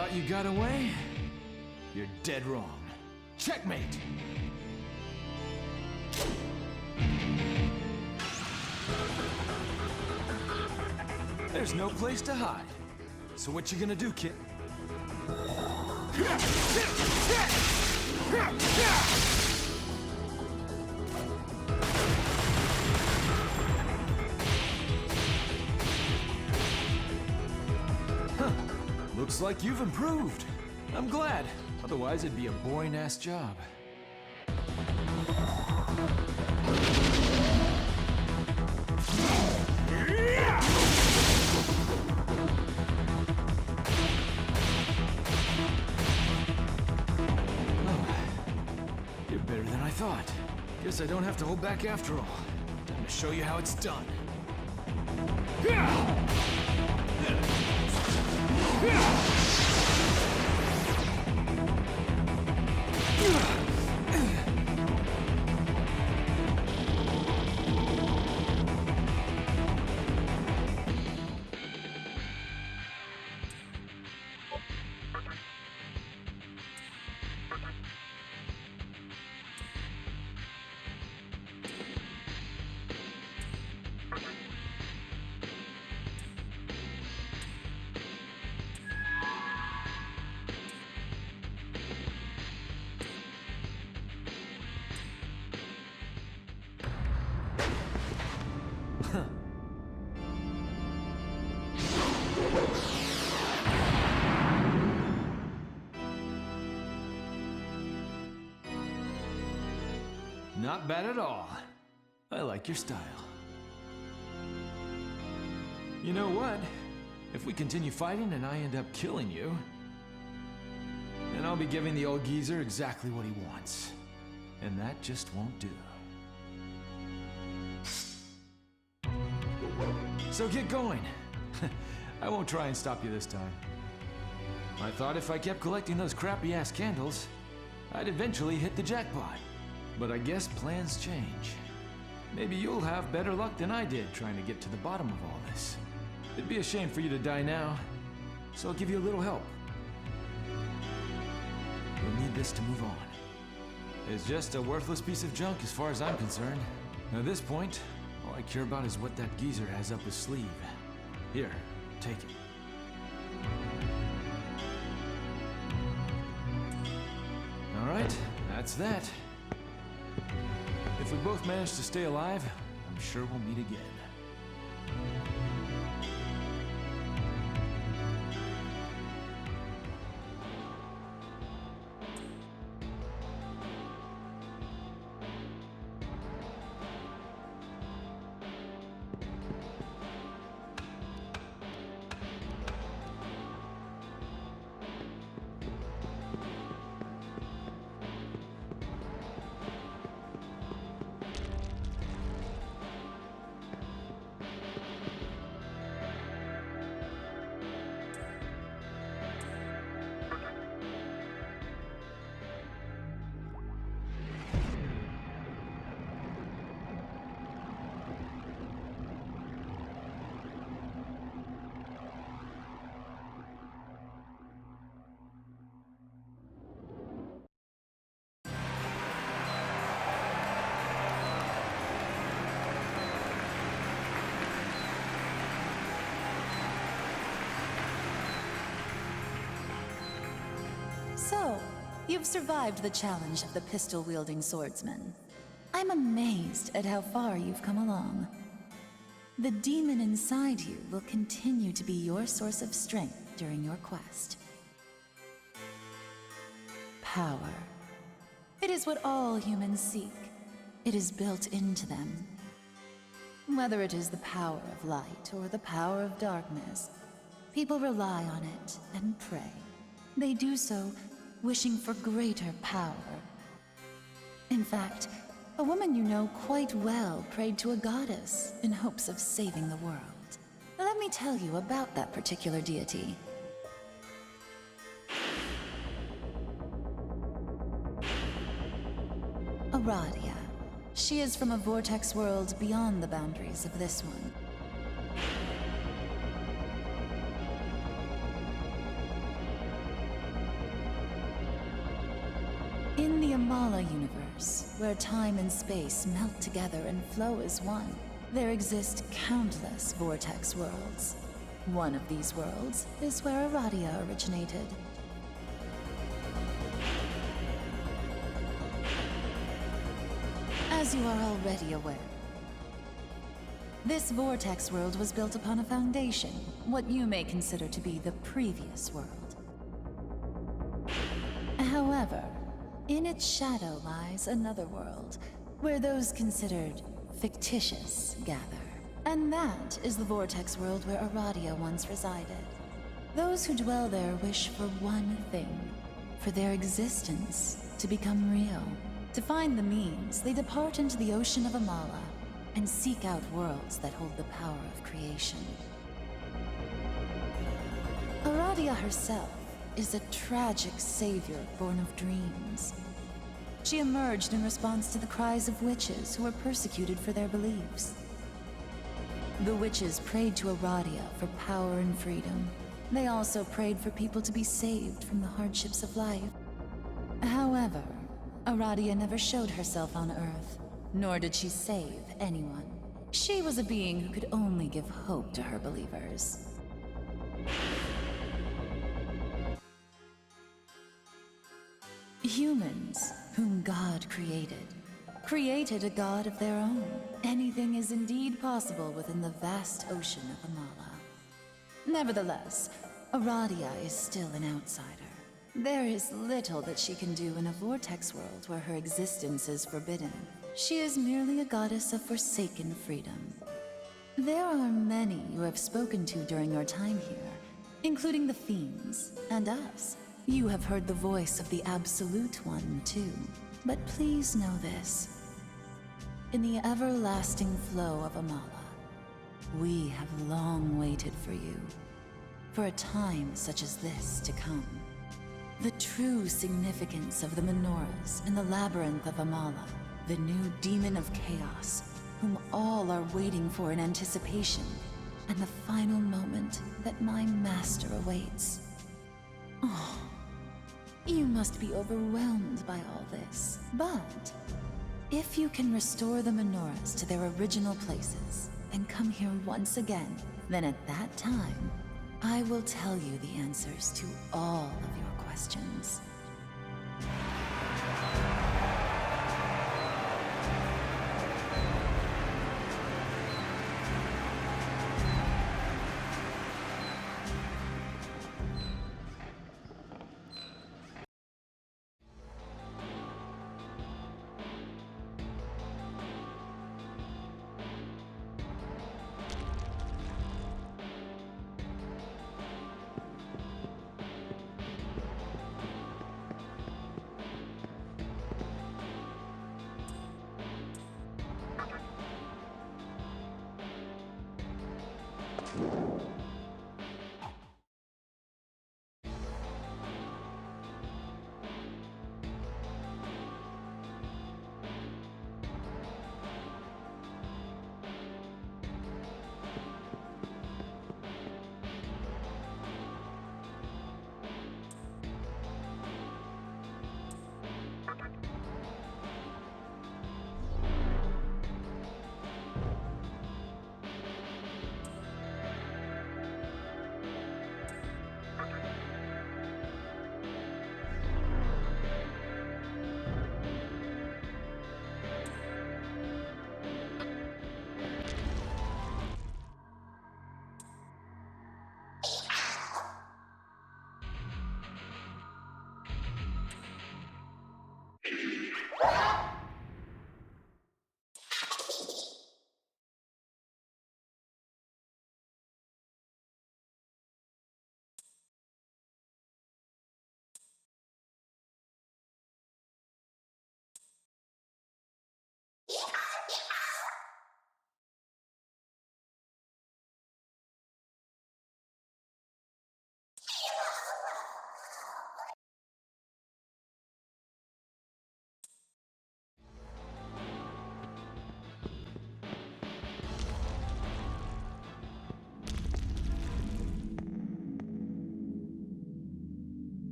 Thought you got away? You're dead wrong. Checkmate! There's no place to hide. So what you gonna do, kid? Huh. Looks like you've improved. I'm glad. Otherwise, it'd be a boring-ass job. Better than I thought. Guess I don't have to hold back after all. Time to show you how it's done. Not bad at all. I like your style. You know what? If we continue fighting and I end up killing you, then I'll be giving the old geezer exactly what he wants. And that just won't do. So get going. I won't try and stop you this time. I thought if I kept collecting those crappy-ass candles, I'd eventually hit the jackpot. But I guess plans change. Maybe you'll have better luck than I did trying to get to the bottom of all this. It'd be a shame for you to die now, so I'll give you a little help. You'll need this to move on. It's just a worthless piece of junk as far as I'm concerned. At this point, all I care about is what that geezer has up his sleeve. Here, take it. All right, that's that. If we both manage to stay alive, I'm sure we'll meet again. So, you've survived the challenge of the pistol-wielding swordsman. I'm amazed at how far you've come along. The demon inside you will continue to be your source of strength during your quest. Power. It is what all humans seek. It is built into them. Whether it is the power of light or the power of darkness, people rely on it and pray. They do so wishing for greater power. In fact, a woman you know quite well prayed to a goddess in hopes of saving the world. Let me tell you about that particular deity. Aradia. She is from a vortex world beyond the boundaries of this one. where time and space melt together and flow as one, there exist countless vortex worlds. One of these worlds is where Aradia originated. As you are already aware, this vortex world was built upon a foundation, what you may consider to be the previous world. However, in its shadow lies another world, where those considered fictitious gather. And that is the vortex world where Aradia once resided. Those who dwell there wish for one thing, for their existence to become real. To find the means, they depart into the ocean of Amala and seek out worlds that hold the power of creation. Aradia herself is a tragic savior born of dreams. She emerged in response to the cries of witches who were persecuted for their beliefs. The witches prayed to Aradia for power and freedom. They also prayed for people to be saved from the hardships of life. However, Aradia never showed herself on Earth, nor did she save anyone. She was a being who could only give hope to her believers. Humans, whom God created a god of their own. Anything is indeed possible within the vast ocean of Amala. Nevertheless, Aradia is still an outsider. There is little that she can do in a vortex world where her existence is forbidden. She is merely a goddess of forsaken freedom. There are many you have spoken to during your time here, including the fiends and us. You have heard the voice of the Absolute One, too. But please know this. In the everlasting flow of Amala, we have long waited for you. For a time such as this to come. The true significance of the menorahs in the labyrinth of Amala, the new demon of chaos, whom all are waiting for in anticipation, and the final moment that my master awaits. Oh, you must be overwhelmed by all this. But if you can restore the menorahs to their original places and come here once again, then at that time, I will tell you the answers to all of your questions.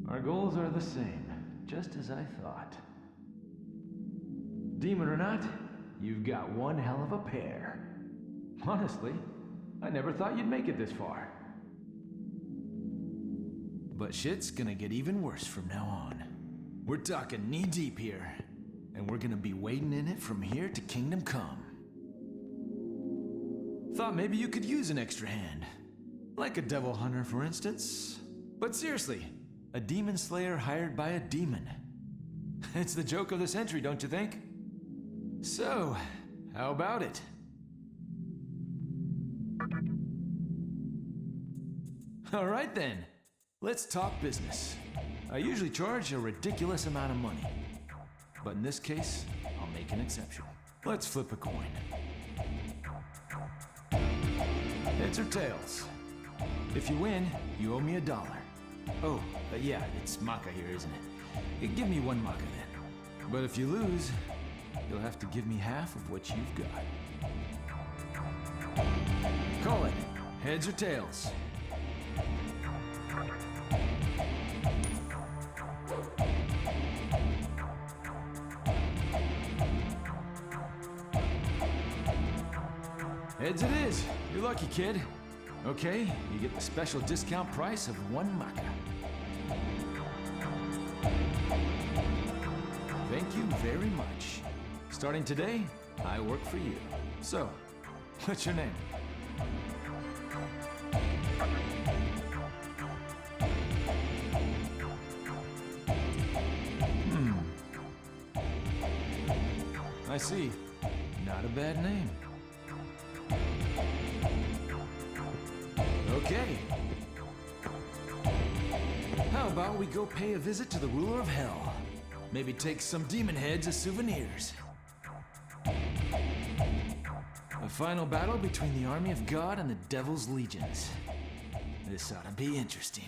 Our goals are the same, just as I thought. demon or not, you've got one hell of a pair. Honestly, I never thought you'd make it this far. But shit's gonna get even worse from now on. We're talking knee-deep here, and we're gonna be wading in it from here to Kingdom Come. Thought maybe you could use an extra hand. Like a devil hunter, for instance. But seriously, a demon slayer hired by a demon. It's the joke of the century, don't you think? So, how about it? All right then, let's talk business. I usually charge a ridiculous amount of money. But in this case, I'll make an exception. Let's flip a coin. Heads or tails? If you win, you owe me $1. Oh, yeah, it's Maka here, isn't it? Give me 1 Maka then. But if you lose, you'll have to give me half of what you've got. Call it. Heads or tails? Heads it is. You're lucky, kid. Okay, you get the special discount price of 1 Maka. Thank you very much. Starting today, I work for you. So, what's your name? I see. Not a bad name. Okay. How about we go pay a visit to the ruler of hell? Maybe take some demon heads as souvenirs. A final battle between the army of God and the devil's legions. This ought to be interesting.